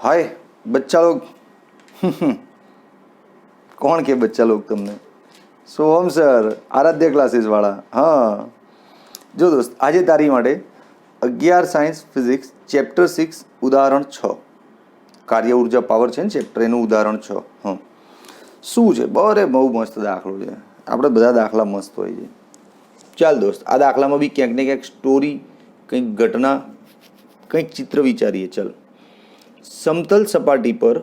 हाय बच्चा लोग कौन के बच्चा लोग तुमने सोहम सर आराध्य क्लासेस वाला हाँ जो दोस्त આજે તારી માટે 11 સાયન્સ ફિઝિક્સ ચેપ્ટર 6 ઉદાહરણ 6 કાર્ય ઉર્જા પાવર છે ને ચેપ્ટર એનું ઉદાહરણ 6 હા શું છે બરે બહુ મસ્ત દાખલો છે આપણે બધા દાખલા મસ્ત હોય છે ચાલ દોસ્ત આ દાખલામાં બી ક્યાંક ને ક્યાંક સ્ટોરી કંઈક ઘટના કંઈક ચિત્ર વિચારીએ ચાલ સમતલ સપાટી પર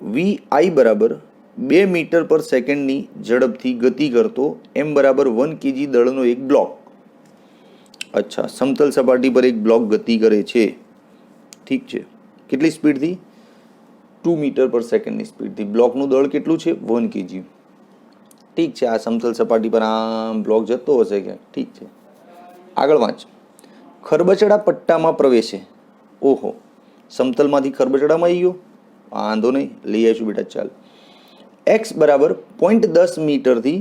VI બરાબર 2 મીટર પર સેકન્ડની ઝડપથી ગતિ કરતો M બરાબર 1 kg દળનો એક બ્લોક અચ્છા સમતલ સપાટી પર એક બ્લોક ગતિ કરે છે ઠીક છે કેટલી સ્પીડથી 2 મીટર પર સેકન્ડની સ્પીડથી બ્લોકનું દળ કેટલું છે 1 kg ઠીક છે આ સમતલ સપાટી પર આમ બ્લોક જતો હશે ક્યાંક ઠીક છે આગળ વાંચ ખરબચડા પટ્ટામાં પ્રવેશે ઓહો સમતલમાંથી ખરબચડામાં આવી ગયો વાંધો નહીં લઈ આવીશું બેટા ચાલ x બરાબર 0.10 મીટરથી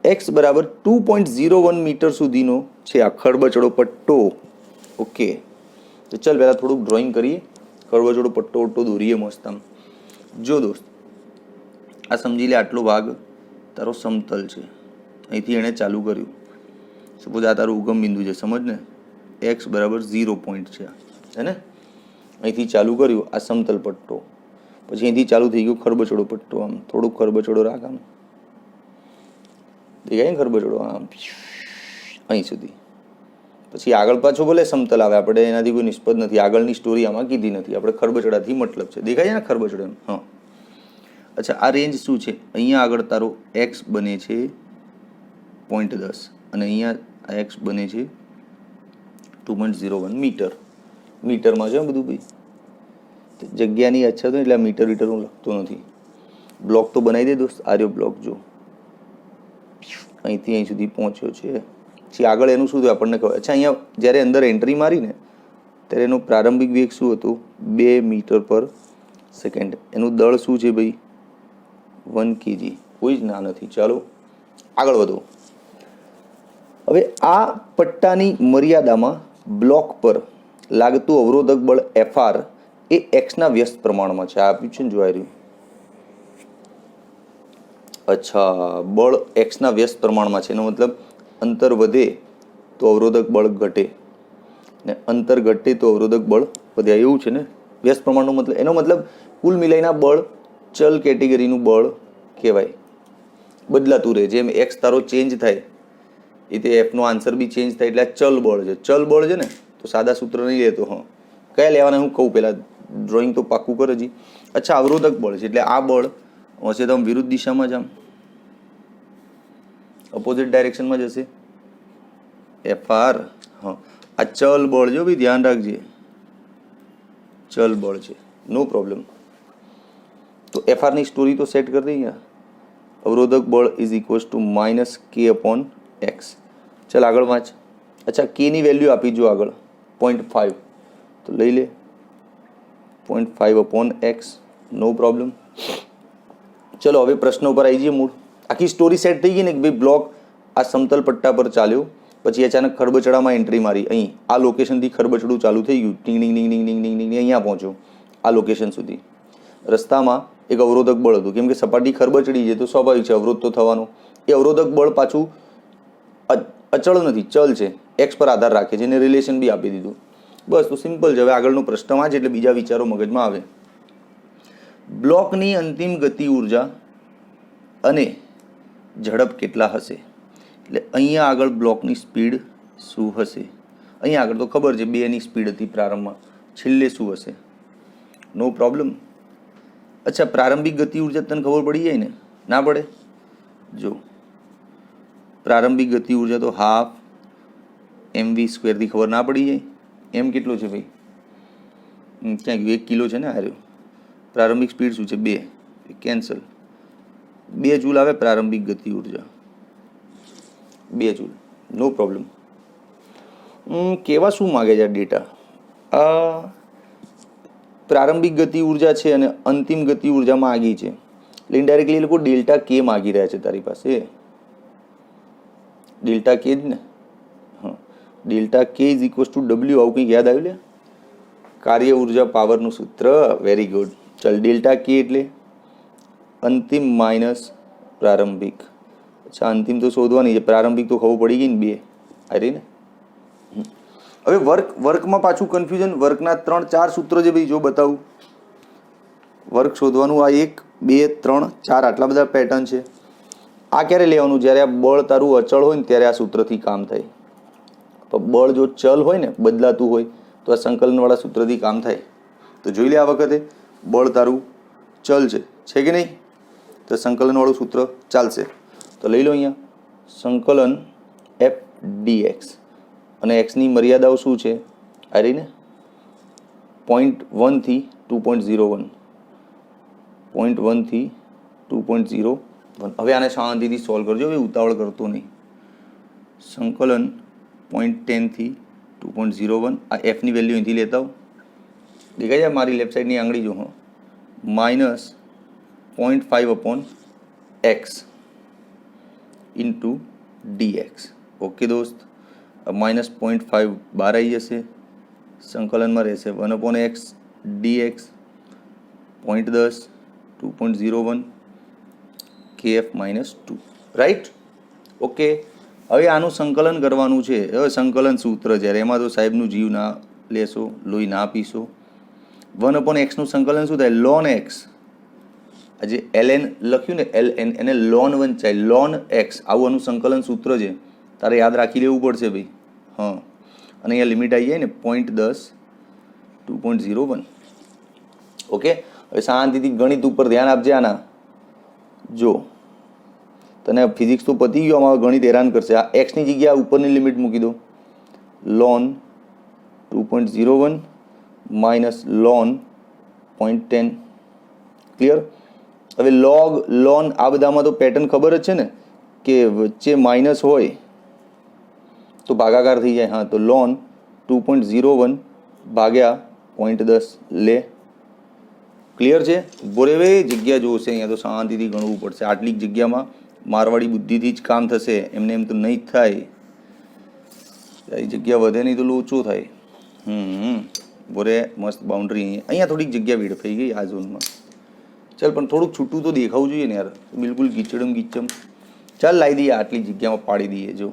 x બરાબર 2.01 મીટર સુધીનો છે આ ખરબચડો પટ્ટો ઓકે તો ચાલ પહેલાં થોડુંક ડ્રોઈંગ કરીએ ખરબચડો પટ્ટો દોરીએ મસ્ત આમ જો દોસ્ત આ સમજી લે આટલો ભાગ તારો સમતલ છે અહીંથી એણે ચાલુ કર્યું સપોઝ આ તારું ઉગમ બિંદુ છે સમજ ને x બરાબર 0 પોઈન્ટ છે હે ને અહીંથી ચાલુ કર્યું આ સમતલ પટ્ટો પછી અહીંથી ચાલુ થઈ ગયું ખરબચડો પટ્ટો આમ થોડુંક ખરબચડો રાખ આમ દેખાય ને ખરબચડો આમ અહીં સુધી પછી આગળ પાછો ભલે સમતલ આવે આપણે એનાથી કોઈ નિસ્બત નથી આગળની સ્ટોરી આમાં કીધી નથી આપણે ખરબચડાથી મતલબ છે દેખાય છે ને ખરબચડો એમ હા અચ્છા આ રેન્જ શું છે અહીંયા આગળ તારો x બને છે 0.10 અને અહીંયા આ x બને છે 2.01 મીટરમાં છે બધું ભાઈ જગ્યાની અચ્છા તો એટલે મીટર હું લખતો નથી બ્લોક તો બનાવી દે દોસ્ત આર્યો બ્લોક જો અહીંથી અહીં સુધી પહોંચ્યો છે પછી આગળ એનું શું થયું આપણને ખબર અચ્છા અહીંયા જ્યારે અંદર એન્ટ્રી મારીને ત્યારે એનો પ્રારંભિક વેગ શું હતું 2 મીટર પર સેકન્ડ એનું દળ શું છે ભાઈ 1 kg કોઈ જ ના નથી ચાલો આગળ વધો હવે આ પટ્ટાની મર્યાદામાં બ્લોક પર લાગતું અવરોધક બળ FR એ એક્સના વ્યસ્ત પ્રમાણમાં છે આપ્યું છે ને જોઈ રહ્યું અચ્છા બળ એક્સના વ્યસ્ત પ્રમાણમાં છે એનો મતલબ અંતર વધે તો અવરોધક બળ ઘટે ને અંતર ઘટે તો અવરોધક બળ વધે એવું છે ને વ્યસ્ત પ્રમાણનો મતલબ એનો મતલબ કુલ મિલાઈના બળ ચલ કેટેગરીનું બળ કહેવાય બદલાતું રહે જેમ એક્સ તારો ચેન્જ થાય એ તે એફનો આન્સર બી ચેન્જ થાય એટલે ચલ બળ છે ને તો સાદા સૂત્ર નહીં લેતો હા કયા લેવાના હું કહું પહેલાં ડ્રોઈંગ તો પાક્કું કરે જી અચ્છા અવરોધક બળ છે એટલે આ બળ હશે તો આમ વિરુદ્ધ દિશામાં જ આમ અપોઝિટ ડાયરેક્શનમાં જશે FR હા આ ચલ બળ જો ભાઈ ધ્યાન રાખજે ચલ બળ છે નો પ્રોબ્લેમ તો FR ની સ્ટોરી તો સેટ કરી દઈએ અવરોધક બળ ઇઝ ઇક્વલ્સ ટુ -K/x ચાલ આગળ વાંચ અચ્છા K ની વેલ્યુ આપી જો આગળ 0.5 તો લઈ લે 0.5/x નો પ્રોબ્લેમ ચલો હવે પ્રશ્ન ઉપર આવી જઈએ મૂળ આખી સ્ટોરી સેટ થઈ ગઈ ને કે ભાઈ બ્લોક આ સમતલ પટ્ટા પર ચાલ્યો પછી અચાનક ખરબચડામાં એન્ટ્રી મારી અહીં આ લોકેશનથી ખરબચડું ચાલુ થઈ ગયું ટીંગ ટીંગ ટીંગ ટીંગ ટીંગ ટીંગ અહીંયા પહોંચ્યો આ લોકેશન સુધી રસ્તામાં એક અવરોધક બળ હતું કેમ કે સપાટી ખરબચડી છે તો સ્વાભાવિક છે અવરોધ તો થવાનો એ અવરોધક બળ પાછું અચળ નથી ચલ છે એક્સ પર આધાર રાખે છે એને રિલેશન બી આપી દીધું બસ તો સિમ્પલ છે હવે આગળનો પ્રશ્ન વાંચે એટલે બીજા વિચારો મગજમાં આવે બ્લોકની અંતિમ ગતિ ઉર્જા અને ઝડપ કેટલા હશે એટલે અહીંયા આગળ બ્લોકની સ્પીડ શું હશે અહીંયા આગળ તો ખબર છે 2 ની સ્પીડ હતી પ્રારંભમાં છેલ્લે શું હશે નો પ્રોબ્લેમ અચ્છા પ્રારંભિક ગતિ ઉર્જા તને ખબર પડી જાય ને ના પડે જો પ્રારંભિક ગતિ ઉર્જા તો હાફ mv² થી ખબર ના પડી જાય એમ કેટલો છે ભાઈ ક્યાં ગયું 1 કિલો છે ને આર્યો પ્રારંભિક સ્પીડ શું છે 2 કેન્સલ 2 જૂલ આવે પ્રારંભિક ગતિ ઉર્જા 2 જૂલ નો પ્રોબ્લેમ કેવા શું માગે છે ડેટા પ્રારંભિક ગતિ ઉર્જા છે અને અંતિમ ગતિ ઉર્જા માગી છે એટલે ઇનડાયરેક્ટલી એ લોકો ડેલ્ટા કે માગી રહ્યા છે તારી પાસે ડેલ્ટા કે જ ને હા ડેલ્ટા કે ઇઝ ઇક્વલ્સ ટુ W આવું કંઈક યાદ આવ્યું લે કાર્ય ઉર્જા પાવરનું સૂત્ર, વેરી ગુડ. ચલ, ડેલ્ટા કે એટલે અંતિમ માઇનસ પ્રારંભિક. અચ્છા, અંતિમ તો શોધવાની છે, પ્રારંભિક તો ખબર પડી ગઈ ને, 2 આ રહી ને. હવે વર્કમાં પાછું કન્ફ્યુઝન. વર્કના 3-4 સૂત્રો છે ભાઈ, જો બતાવું. વર્ક શોધવાનું આ 1 2 3 4 આટલા બધા પેટર્ન છે. આ ક્યારે લેવાનું? જ્યારે આ બળ તારું અચળ હોય ને ત્યારે આ સૂત્રથી કામ થાય. તો બળ જો ચલ હોય ને, બદલાતું હોય, તો આ સંકલનવાળા સૂત્રથી કામ થાય. તો જોઈ લે આ વખતે બળ તારું ચલ છે કે નહીં? તો સંકલનવાળું સૂત્ર ચાલશે. તો લઈ લો અહીંયા સંકલન એફ ડીએક્સ, અને એક્સની મર્યાદાઓ શું છે? આ રહી ને 0.1 થી 2.01, 0.1 થી 2.01. હવે આને શાંતિથી સોલ્વ કરજો, હવે ઉતાવળ કરતો નહીં. સંકલન 0.10 થી 2.01, આ એફની વેલ્યુ અહીંથી લેતા હો. દેખાય છે મારી લેફ્ટ સાઈડની આંગળી જો, minus 0.5/x into dx. Okay દોસ્ત, -0.5 બહાર આવી જશે, સંકલનમાં રહેશે 1/x dx, 0.10 2.01 kf -2, right. Okay, હવે આનું સંકલન કરવાનું છે. હવે સંકલન સૂત્ર જ્યારે એમાં તો સાહેબનું જીવ ના લેશો, લોહી ના પીશો. 1/x નું સંકલન શું થાય? ln x. આજે ln લખ્યું ને, ln એને ln વંચાય, ln x. આવું આનું સંકલન સૂત્ર છે, તારે યાદ રાખી લેવું પડશે ભાઈ. હા, અને અહીંયા લિમિટ આવી જાય ને 0.10 2.01. ઓકે, હવે શાંતિથી ગણિત ઉપર ધ્યાન આપજે. આના જો તને ફિઝિક્સ તો પતી ગયો, આમાં ગણિત હેરાન કરશે. આ એક્સની જગ્યાએ ઉપરની લિમિટ મૂકી દો, ln 2.01 માઇનસ ln 0.10. ક્લિયર? હવે લોગ લોન આ બધામાં તો પેટર્ન ખબર જ છે ને, કે વચ્ચે માઇનસ હોય તો ભાગાકાર થઈ જાય. હા, તો ln 2.01 ભાગ્યા 0.10 લે. ક્લિયર છે? બોરે ભાઈ જગ્યા જોશે, અહીંયા તો શાંતિથી ગણવું પડશે. આટલી જગ્યામાં મારવાડી બુદ્ધિથી જ કામ થશે, એમને એમ તો નહીં જ થાય. જગ્યા વધે નહીં તો લોચો થાય. બોરે મસ્ત બાઉન્ડ્રી અહીંયા થોડીક જગ્યા વેડફાઈ ગઈ આ ઝોનમાં. ચાલ, પણ થોડુંક છૂટું તો દેખાવું જોઈએ ને યાર, બિલકુલ ગીચડમ ગીચમ. ચાલ, લાવી દઈએ આટલી જગ્યામાં, પાડી દઈએ. જો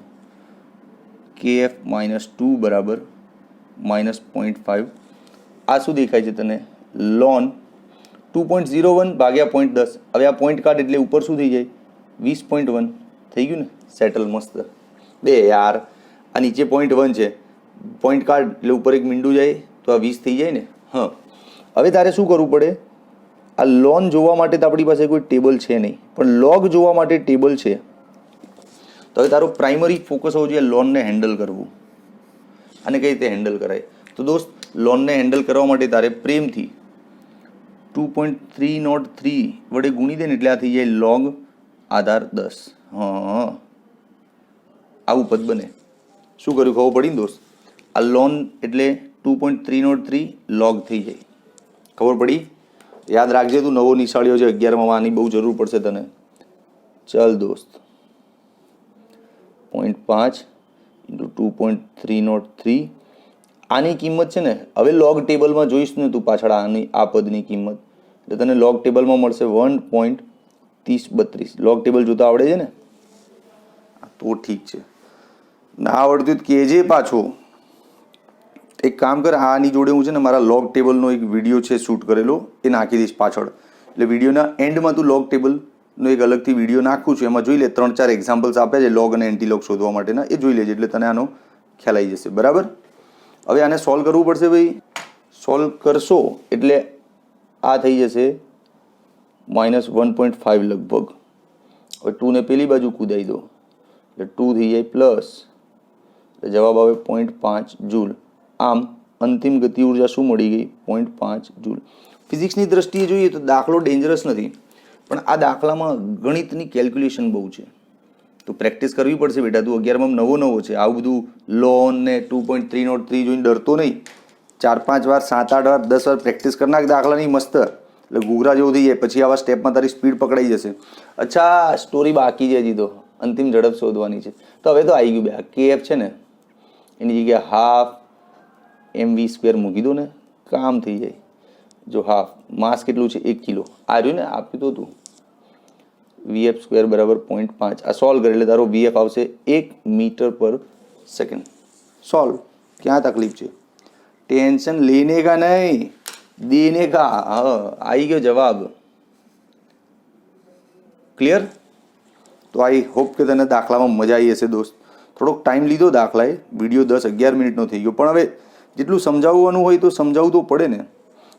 kf -2 બરાબર -0.5. આ શું દેખાય છે તને? ln 2.01 ભાગ્યા 0.10. હવે આ પોઈન્ટ કાર્ડ એટલે ઉપર શું થઈ જાય? 20.1 થઈ ગયું ને, સેટલ મસ્ત. બે યાર, આ નીચે 0.1 છે, પોઈન્ટ કાર્ડ એટલે ઉપર એક મીંડું જાય તો આ 20 થઈ જાય ને. હા, હવે તારે શું કરવું પડે? આ લોન જોવા માટે તો આપણી પાસે કોઈ ટેબલ છે નહીં, પણ લોગ જોવા માટે ટેબલ છે. તો હવે તારો પ્રાઇમરી ફોકસ હોવો જોઈએ લોનને હેન્ડલ કરવું. આને કઈ રીતે હેન્ડલ કરાય? તો દોસ્ત, લોનને હેન્ડલ કરવા માટે તારે પ્રેમથી 2.303 વડે ગુણી દે ને, એટલે આ થઈ જાય લોગ આધાર 10. હા, આવું પદ બને. શું કર્યું ખબર પડી ને દોસ્ત? આ લોન એટલે 2.303 લોગ થઈ જાય. ખબર પડી? યાદ રાખજે, તું નવો નિશાળ્યો છે 11માં, આની બહુ જરૂર પડશે તને. ચાલ દોસ્ત, 0.5 ઇન્ટુ 2.303. આની કિંમત છે ને, હવે લોગ ટેબલમાં જોઈશ ને તું પાછળ આ પદની કિંમત, એટલે તને લોગ ટેબલમાં મળશે 1.3032. લોગ ટેબલ જોતા આવડે છે ને? તો ઠીક છે, ના આવડતું તો કહેજે પાછો. એક કામ કર, આની જોડે હું છે ને મારા લોગ ટેબલનો એક વિડીયો છે શૂટ કરેલો, એ નાખી દઈશ પાછળ. એટલે વિડીયોના એન્ડમાં તું લોગ ટેબલનો એક અલગથી વિડીયો નાખું છું, એમાં જોઈ લે. 3-4 એક્ઝામ્પલ્સ આપ્યા છે લોગ અને એન્ટી લોગ શોધવા માટેના, એ જોઈ લેજે, એટલે તને આનો ખ્યાલ આવી જશે. બરાબર? હવે આને સોલ્વ કરવું પડશે ભાઈ. સોલ્વ કરશો એટલે આ થઈ જશે -1.5 લગભગ. હવે 2 ને પેલી બાજુ કૂદાઈ દો એટલે 2 થઈ જાય પ્લસ, એટલે જવાબ આવે 0.5 જૂલ. આમ અંતિમ ગતિ ઉર્જા શું મળી ગઈ? 0.5 જૂલ. ફિઝિક્સની દ્રષ્ટિએ જોઈએ તો દાખલો ડેન્જરસ નથી, પણ આ દાખલામાં ગણિતની કેલ્ક્યુલેશન બહુ છે, તો પ્રેક્ટિસ કરવી પડશે બેટા. તું 11માં નવો છે, આવું બધું લોન ને 2.303 જોઈને ડરતો નહીં. 4-5 વાર 7-8 વાર 10 વાર પ્રેક્ટિસ કરી નાખ દાખલાની મસ્ત, એટલે ઘૂઘરા જેવું થઈ જાય. પછી આવા સ્ટેપમાં તારી સ્પીડ પકડાઈ જશે. અચ્છા, સ્ટોરી બાકી છે હજી તો, અંતિમ ઝડપ શોધવાની છે. તો હવે તો આવી ગયું બે. KF છે ને, એની જગ્યાએ ½ mv² મૂકી દો ને, કામ થઈ જાય. જો હાફ માસ કેટલું છે 1 કિલો આ રહ્યું ને આપ્યું તો તું VF² બરાબર 0.5 આ સોલ્વ કરે એટલે તારો VF આવશે 1 मीटर पर सेकंड. सॉल्व. क्या तकलीफ है? टेंशन लेने का नहीं देने का. हाँ आई गयो जवाब. क्लियर? तो आई होप કે તને દાખલામાં મજા આવી હશે દોસ્ત. થોડોક ટાઈમ લીધો દાખલાએ, વિડીયો 10-11 મિનિટનો થઈ ગયો, પણ હવે જેટલું સમજાવવાનું હોય તો સમજાવવું તો પડે ને.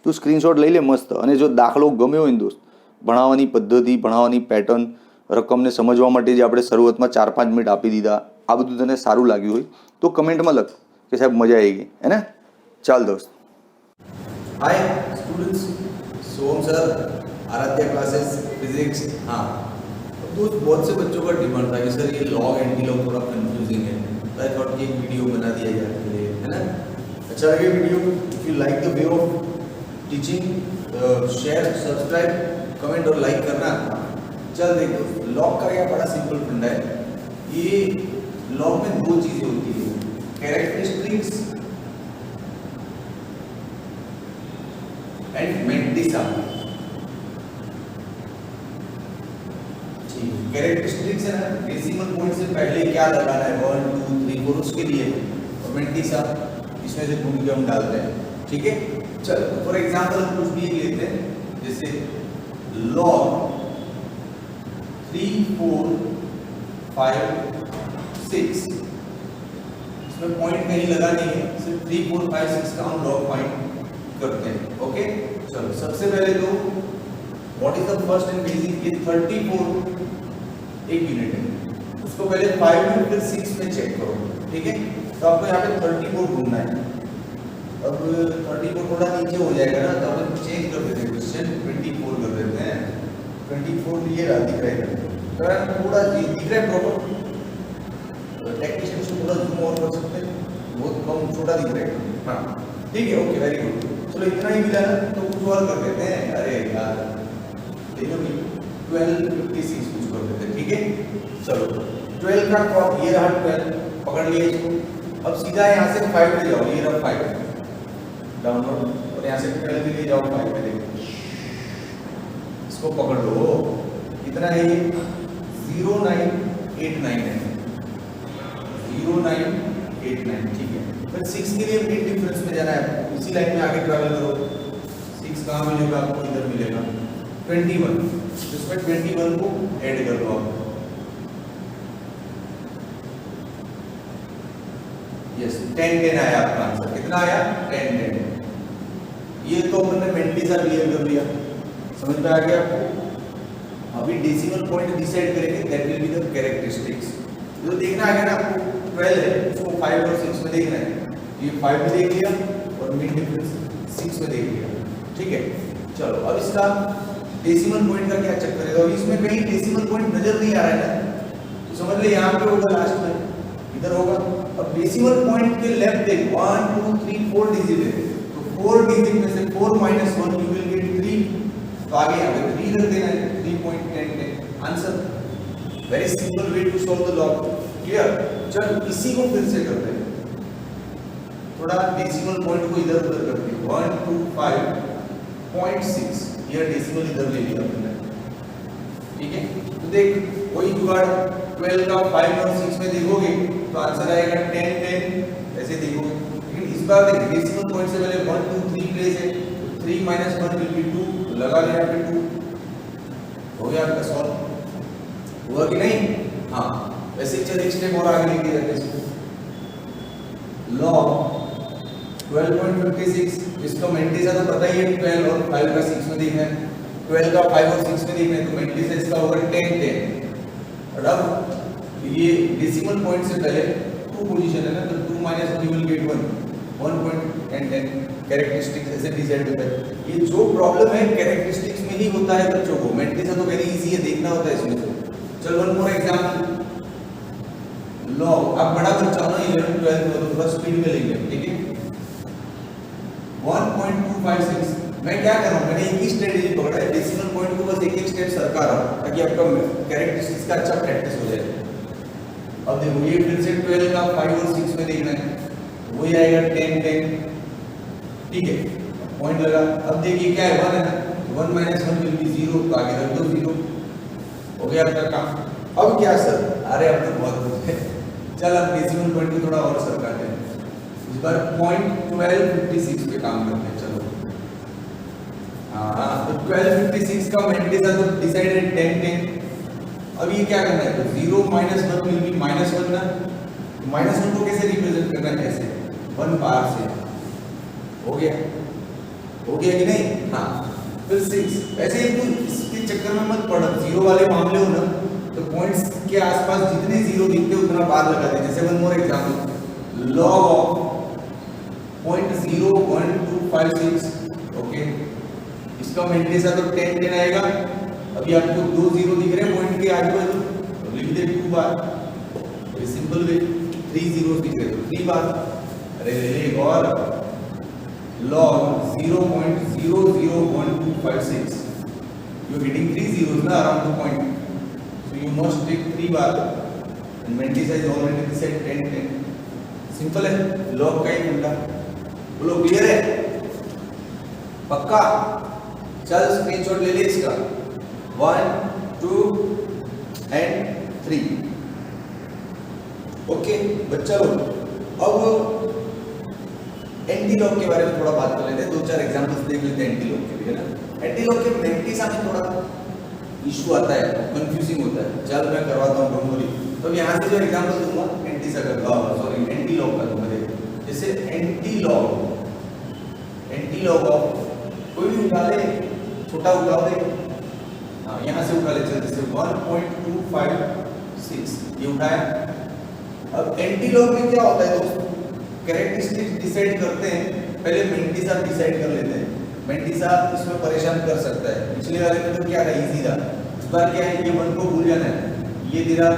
તું સ્ક્રીનશોટ લઈ લે મસ્ત. અને જો દાખલો ગમ્યો હોય ને દોસ્ત, ભણાવવાની પદ્ધતિ, ભણાવવાની પેટર્ન, રકમને સમજવા માટે જે આપણે શરૂઆતમાં 4-5 મિનિટ આપી દીધા, આ બધું તને સારું લાગ્યું હોય તો કમેન્ટમાં લખ કે સાહેબ મજા આવી ગઈ, હે ને? ચાલ દોસ્ત. हाय स्टूडेंट्स, सोम सर, आराध्या क्लासेस फिजिक्स. हाँ दोस्त, बहुत से बच्चों का डिमांड था कि सर ये लॉग एंटी लॉग थोड़ा कंफ्यूजिंग है, तो आई थॉट कि एक वीडियो बना दिया जाए आपके लिए, है ना? अच्छा लगे video? If you like the way of teaching, share, subscribe, comment और लाइक करना. चल देखो, लॉग का क्या बड़ा सिंपल फंडा है. ये लॉग में दो चीजें होती है, कैरेक्टरिस्टिक्स एंड मेंटिसा. ठीक, कैरेक्टरिस्टिक्स है ना, डेसिमल पॉइंट से पहले क्या लगाना है, 1 2 3 4 उसके लिए, और मेंटिसा इसमें से ढूंढ के हम डालते हैं. ठीक है, चल फॉर एग्जांपल कुछ भी लेते हैं, जैसे log 3 4 5 6. इसमें पॉइंट कहीं लगा नहीं है, सिर्फ 3 4 5 6 का हम लॉग फाइंड करते हैं. ओके, चलो सबसे पहले तो what is the first and basic. ये 34 एक यूनिट है, उसको पहले 5 में फिर 6 में चेक करो. ठीक है, तो आपको यहाँ पे 34 ढूंढना है. अब 34 थोड़ा नीचे हो जाएगा ना, तो अपन चेंज कर देते हैं, क्वेश्चन 24 कर देते हैं. 24 ये रहा, दिख रहा है थोड़ा दिख रहा है प्रॉपर. टेक्नीशियन से थोड़ा जूम और कर सकते हैं, बहुत कम छोटा दिख रहा है. हाँ ठीक है, ओके वेरी गुड. चलो इतना ही मिला ना, तो कुछ और कर देते हैं. अरे यार देखो 1256 कुछ कर देते हैं. ठीक है, चलो 12 का कॉप ये रहा, 12 पकड़ लिया इसको. अब सीधा यहाँ से 5 पे जाओ, ये रहा 5 डाउनलोड, और यहाँ से 12 के लिए जाओ 5 पे. देखो इसको पकड़ लो, कितना है ये 0989 है, 0989. ठीक है, फिर 6 के लिए मिड डिफरेंस में जाना है, इसी लाइन में आगे ट्रैवल करो. 6 कहाँ मिलेगा आपको? इधर मिलेगा 21. इसमें 21 को ऐड कर लो आप. यस 10 10 आया आपका आंसर. कितना आया? 10 10. ये तो अपन ने मेंटिसा क्लियर कर लिया. समझ में आ गया आपको? अभी डेसिमल पॉइंट डिसाइड करेंगे, that will be the characteristics. जो देखना है ना आपको 12 है, उसको 5 और 6 में देखना है. ये 5 में देख लिया और मिड डिफरेंस 6 में देख लिया. ठीक है, चलो अब इसका डेसिमल पॉइंट का क्या चेक करेगा. और इसमें कहीं डेसिमल पॉइंट नजर नहीं आ रहा है ना, तो समझ ले यहाँ पे होगा, लास्ट में इधर होगा. अब डेसिमल पॉइंट के लेफ्ट देख, 1 2 3 4 डिजिट है, तो 4 डिजिट में से 4 - 1 यू विल गेट 3. तो आगे यहाँ पे 3 रख देना है, 3.10 answer. Very simple way to solve the log. Clear? चल इसी को फिर से करते हैं, थोड़ा डेसिमल पॉइंट को इधर उधर करते हैं. 125.6 ये डेसिमल इधर ले लिया हमने. ठीक है, तो देख वही जुगाड़, 12 का 5 और 6 में देखोगे तो आंसर आएगा 10 10. ऐसे देखोगे, लेकिन इस बार देख डेसिमल पॉइंट से पहले 1 2 3 प्लेस है, 3 - 1 विल बी 2. लगा लिया पे 2. हो गया आपका सॉल्व. हुआ कि नहीं? हाँ, वैसे ही चल एक स्टेप और आगे लेके जाते हैं. लॉग 12.56, इसका मेंटिसा तो पता ही है, 12 और 5 का 6 में देखना है, 12 का 5 और 6 में देखना है, तो मेंटिसा इसका होगा 10 10. और अब ये डेसिमल पॉइंट से पहले 2 पोजीशन है ना, तो 2 - 1 you will get 1. 1.10 कैरेक्टरिस्टिक्स ऐसे डिसाइड होता है. ये जो प्रॉब्लम है कैरेक्टरिस्टिक्स में ही होता है बच्चों को. मेंटिसा तो वेरी इजी है, देखना होता है इसमें. चल वन मोर एग्जांपल. लॉग, अब बड़ा बच्चा हो ना 11 12 में, तो थोड़ा स्पीड में लेंगे. ठीक है, 1.256. मैं क्या कर रहा हूँ, मैंने एक ही स्ट्रेटेजी पकड़ा है, डेसिमल पॉइंट को बस एक एक स्टेप सरका रहा हूँ, ताकि आपका कैरेक्टरिस्टिक्स का अच्छा प्रैक्टिस हो जाए. अब देखो ये फिर से 12 का 5 और 6 में देखना है, वही आएगा 10 10. ठीक है, पॉइंट लगा। अब देखिए क्या है, 1 है ना, 1 माइनस 1 विल बी 0, तो आगे रख दो 0, हो गया आपका काम। अब क्या सर, अरे अब तो बहुत कुछ है, चल अब डेसिमल पॉइंट को थोड़ा और सरकाते हैं, इस बार पॉइंट 1256 पे काम करते हैं। चलो हाँ, तो 1256 का मैंटिसा तो डिसाइडेड 10 10। अब ये क्या करना है, तो 0 माइनस 1 विल बी माइनस 1 ना, माइनस 1 को कैसे रिप्रेजेंट करना है, कैसे 1 पावर से, हो गया, हो गया कि नहीं। हाँ, फिर 6, वैसे ही तो इसके चक्कर में मत पड़, 0 वाले मामले हो ना तो पॉइंट्स के आसपास जितने 0 दिखते उतना बार लगा दे। जैसे one more example, log of 0.01256, okay, इसका मैंटिसा तो 10 10 आएगा। अभी आपको 2 0 दिख रहे हैं पॉइंट के आगे बाजू, तो लिख दे 2 बार, ये सिंपल वे। 3 0 दिख रहे तो 3 बार, अरे ले ले एक और, log 0.001256, you are getting 3 zeros na around the point, so you must take 3 bar, and mantissa is already decided 10 10, simple है, log का ही उल्टा। बोलो क्लियर है, पक्का। चल स्क्रीनशॉट ले ले इसका, 1 2 and 3, ओके बच्चा लोग। अब एंटी लॉग के बारे में थोड़ा बात कर लेते हैं, 2-4 एग्जांपल्स देख लेते हैं एंटी लॉग के लिए ना। एंटी लॉग के मैंटिसा में थोड़ा इशू आता है, कंफ्यूजिंग होता है, चल मैं करवाता हूँ डोंट वरी। तो यहाँ से जो एग्जांपल दूंगा मैंटिसा का, सॉरी एंटी लॉग का दूंगा। जैसे एंटी लॉग ऑफ, कोई भी उठा ले, छोटा उठाओ दे, हाँ यहाँ से उठा ले, चल जैसे 1.256 ये उठाया। अब एंटी लॉग में क्या होता है दोस्तों, कैरेक्टरिस्टिक्स डिसाइड करते हैं, पहले मैंटिसा डिसाइड कर लेते हैं। मैंटिसा इसमें परेशान कर सकता है, पिछले वाले में तो क्या था, इजी था। इस बार क्या है, ये 1 को भूल जाना है, ये तेरा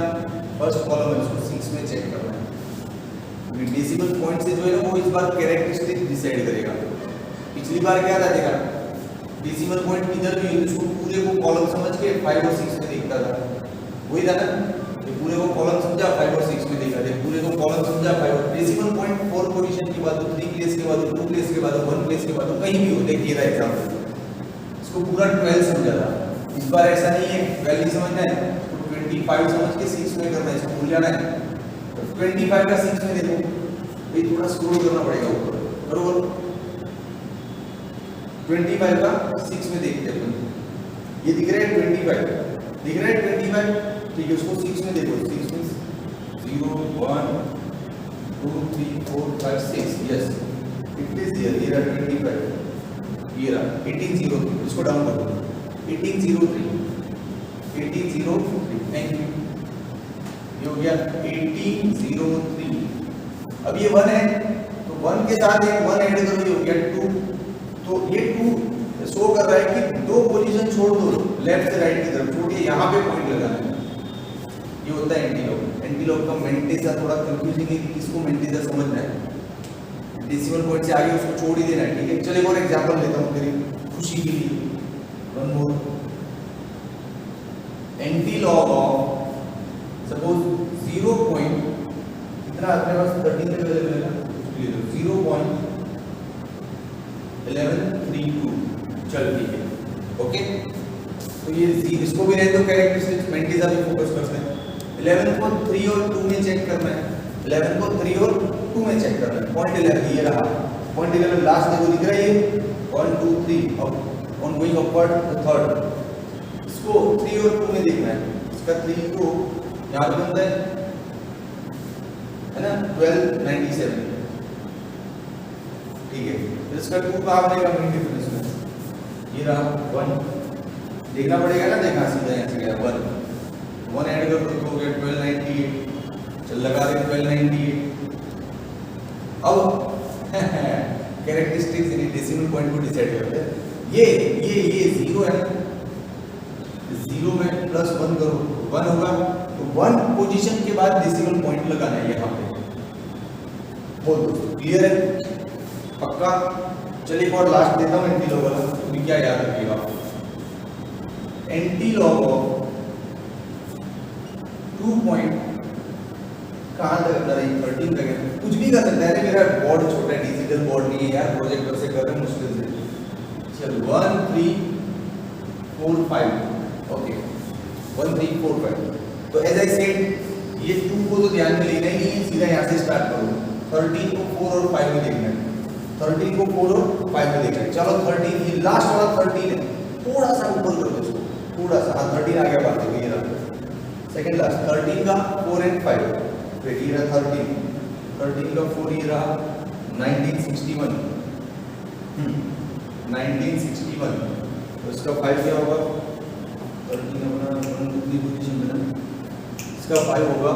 फर्स्ट कॉलम है, इसको 6 में चेक करना है। डेसिमल पॉइंट से जो है ना वो इस बार कैरेक्टरिस्टिक्स डिसाइड करेगा। पिछली बार क्या था देखा, डेसिमल पॉइंट किधर भी इसको पूरे को कॉलम समझ के 5 और 6 में देखता था, वही था ना, ये पूरे को कॉलम समझा 5 और 6 में देखा, पूरे को कॉलम समझा 5 और डेसिमल पॉइंट 4 पोजीशन के बाद 3 प्लेस के बाद 2 प्लेस के बाद 1 प्लेस के बाद कहीं भी हो, देखिए रहा एग्जांपल, इसको पूरा 12 समझा था। इस बार ऐसा नहीं है, 12 नहीं समझना है, इसको 25 समझ के 6 में करना है, इसको भूल जाना है। तो 25 का 6 में देखो, ये थोड़ा स्क्रॉल करना पड़ेगा ऊपर, बरोबर। 25 का 6 में देखते हैं, ये दिख रहा है 25, दिख रहा है 25, ठीक है, उसको 6 में देखो, 6 में 0 1 2 3 4 5 6, यस इट इज हियर, ये रहा 25, ये रहा 1803, इसको डाउन कर दो, 1803, 1803, थैंक यू, ये हो गया 1803। अब ये 1 है तो 1 के साथ एक 1 ऐड करो, ये हो गया 2, तो ये 2 शो कर रहा है कि 2 पोजीशन छोड़ दो लेफ्ट से राइट की तरफ, छोड़िए यहाँ पे पॉइंट लगाना है। ये होता है एंटी लॉग। एंटी लॉग का मैंटिसा थोड़ा कंफ्यूजिंग है, किसको मैंटिसा समझना है, डेसिमल पॉइंट से आगे उसको छोड़ ही देना है, ठीक है। चलिए एक और एग्जांपल लेता हूँ तेरी खुशी के लिए, one more. Anti log of suppose 0 point, इतना अपने पास 13 पे अवेलेबल है ना, 0.1132, चल ठीक है, ओके। तो ये इसको भी रहने दो, कैरेक्टरिस्टिक्स मैंटिसा पे फोकस करते हैं। 11 को 3 और 2 में चेक करना है, 11 को 3 और 2 में चेक करना है। पॉइंट 11 ये रहा, पॉइंट 11 लास्ट देखो दिख रहा है, ये 1 2 3 up on going upward the third, इसको 3 और 2 में देखना है। इसका 3 को यहाँ पे बनता है ना 1297, ठीक है। तो इसका 2 कहाँ बनेगा मेन डिफरेंस में, ये रहा 1, देखना पड़ेगा ना, देखा सीधा यहाँ से गया 1 ऐड कर दो तो हो गया 1298, चल लगा दे 1298। अब कैरेक्टरिस्टिक्स यानी डेसिमल पॉइंट को डिसाइड करते हैं। ये 0 है, 0 में +1 करो 1 होगा, तो 1 पोजीशन के बाद डेसिमल पॉइंट लगाना है यहाँ पे। बोल दो क्लियर है, पक्का। चलिए एक और लास्ट देता हूँ एंटी लॉग वाला, तो क्या याद रखिएगा, एंटी लॉग ऑफ 2 पॉइंट कहाँ तक अंदर है, 13 तक है, कुछ भी कर सकता है। मेरा बोर्ड छोटा है, डिजिटल बोर्ड नहीं है यार, प्रोजेक्टर से कर रहे हैं मुश्किल से, चल 1 3 4 5 ओके 1 3 4 5 तो एज आई सेड ये 2 को तो ध्यान में लेना ही नहीं है, सीधा यहाँ से स्टार्ट करो। 13 को 4 और 5 में देखना है, 13 को 4 और 5 में देखना है। चलो 13 ये लास्ट वाला 13 है, थोड़ा सा ऊपर कर दो इसको, थोड़ा सा। हाँ 13 आ गया बात है, ये रहा सेकंड लास्ट 13 का 4 एंड 5 फिर ये रहा 13 का 4 ये रहा 1961 1961 तो इसका 5 क्या होगा 13 अपना 1 2 3 पोजीशन में ना, इसका 5 होगा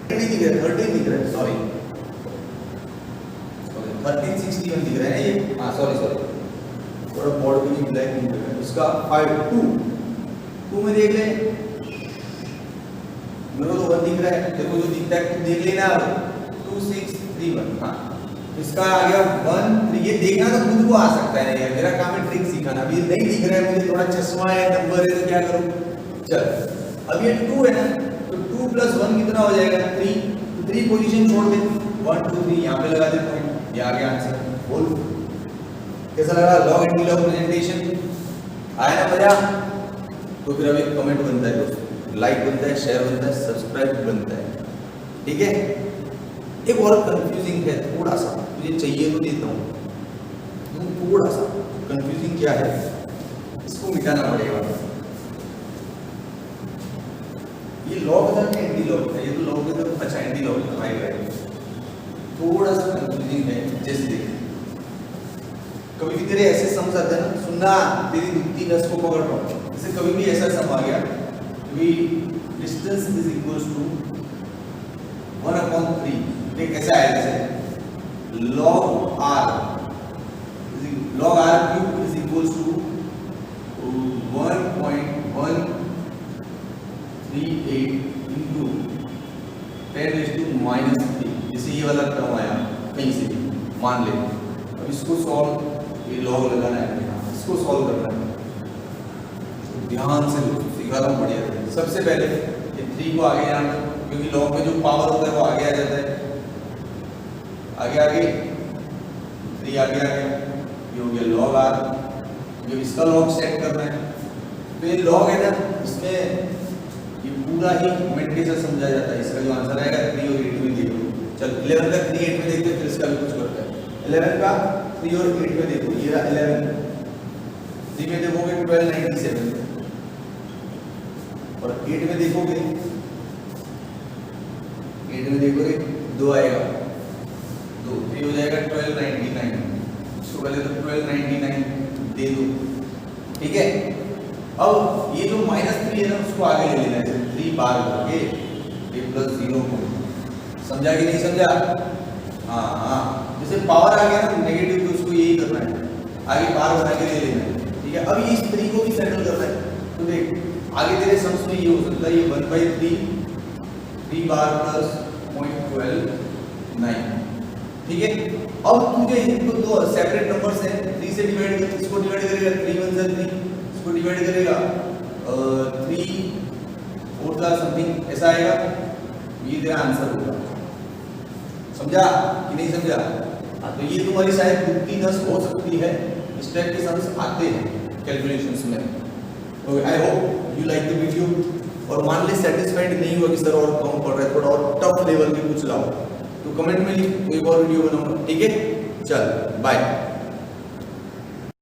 13 दिख रहा है सॉरी 1361 दिख रहा है ना ये, हाँ सॉरी थोड़ा बोर्ड भी नहीं ब्लैक नहीं दिख रहा है। इसका 5 2 में देख ले, मेरे को तो 1 दिख रहा है, देखो जो दिखता है तुम देख लेना। 2 6 3 1 हाँ इसका आ गया 1 3 ये देखना तो खुद को आ सकता है यार, मेरा काम है ट्रिक सिखाना। अभी नहीं दिख रहा है मुझे, थोड़ा चश्मा है नंबर है तो क्या करूं। चल अब ये 2 है ना, तो 2 + 1 कितना हो जाएगा 3, 3 पोजीशन छोड़ दे 1 2 3 यहाँ पे लगा दे पॉइंट, ये आ गया आंसर। बोल कैसा लगा लॉग एंटी लॉग प्रेजेंटेशन, आया ना मजा। तो फिर अभी कमेंट बनता है दोस्तों, लाइक बनता है, शेयर बनता है, सब्सक्राइब बनता है, ठीक है। एक और कंफ्यूजिंग है थोड़ा सा, मुझे चाहिए तो देता हूँ, थोड़ा सा कंफ्यूजिंग क्या है इसको मिटाना पड़ेगा। ये लॉग था कि एंटी लॉग था, ये तो लॉग है तो अच्छा एंटी लॉग था भाई, थोड़ा सा कंफ्यूजिंग है। जैसे देख कभी भी तेरे ऐसे समझ आता है ना, सुनना तेरी दुखती नस को पकड़ रहा हूँ, जैसे कभी भी ऐसा सम आ गया कि डिस्टेंस इज इक्वल्स टू 1/3, देख कैसा आया जैसे log r cube is equals to 1.138 into 10⁻⁻3। जैसे ये वाला टर्म आया कहीं से भी मान ले, अब इसको सॉल्व, ये लॉग लगाना है इसको सॉल्व करना है, तो ध्यान से सिखा रहा हूँ बढ़िया। सबसे पहले ये 3 को आगे जाना, क्योंकि लॉग में जो पावर होता है वो आगे आ जाता है, आगे 3 आगे ये हो गया log r, जो इसका log सेट करना है। तो ये log है ना, इसमें ये पूरा ही मेंट के साथ समझा जाता है। इसका जो आंसर आएगा 3 और 8 में देखो, चल 11 का 3 8 में देखते हैं, फिर इसका भी कुछ करता है। 11 का 3 और 8 में देखो, ये रहा 11, 3 में देखोगे 1297 और 8 में देखोगे 2 आएगा, 3 हो जाएगा 1299। इसको पहले तो 1299 दे दो, ठीक है। अब ये जो -3 है ना उसको आगे ले लेना है, 3 बार करके ये +0 को, समझा कि नहीं समझा। हाँ जैसे पावर आ गया ना नेगेटिव, तो उसको यही करना है, आगे बार बना के ले लेना है, ठीक है। अब इस 3 को भी सेटल करना है, तो देख आगे तेरे सम्स में ये हो सकता है, ये 1/3 3 बार + 0.129, ठीक है। अब तुझे इनको दो सेपरेट नंबर्स हैं, 3 से डिवाइड कर, इसको डिवाइड करेगा 3 × 1 = 3, इसको डिवाइड करेगा 3 4 समथिंग ऐसा आएगा, ये तेरा आंसर होगा। समझा कि नहीं समझा। हाँ तो ये तुम्हारी शायद दुखती नस हो सकती है, इस टाइप के सम्स आते हैं कैलकुलेशंस में। Okay I hope you like the video. और मान ले सेटिस्फाइड नहीं हुआ कि सर और कम पड़ रहा है, थोड़ा और टफ लेवल के कुछ लाओ, तो कमेंट में लिख, एक और वीडियो बनाऊंगा, ठीक है। चल बाय।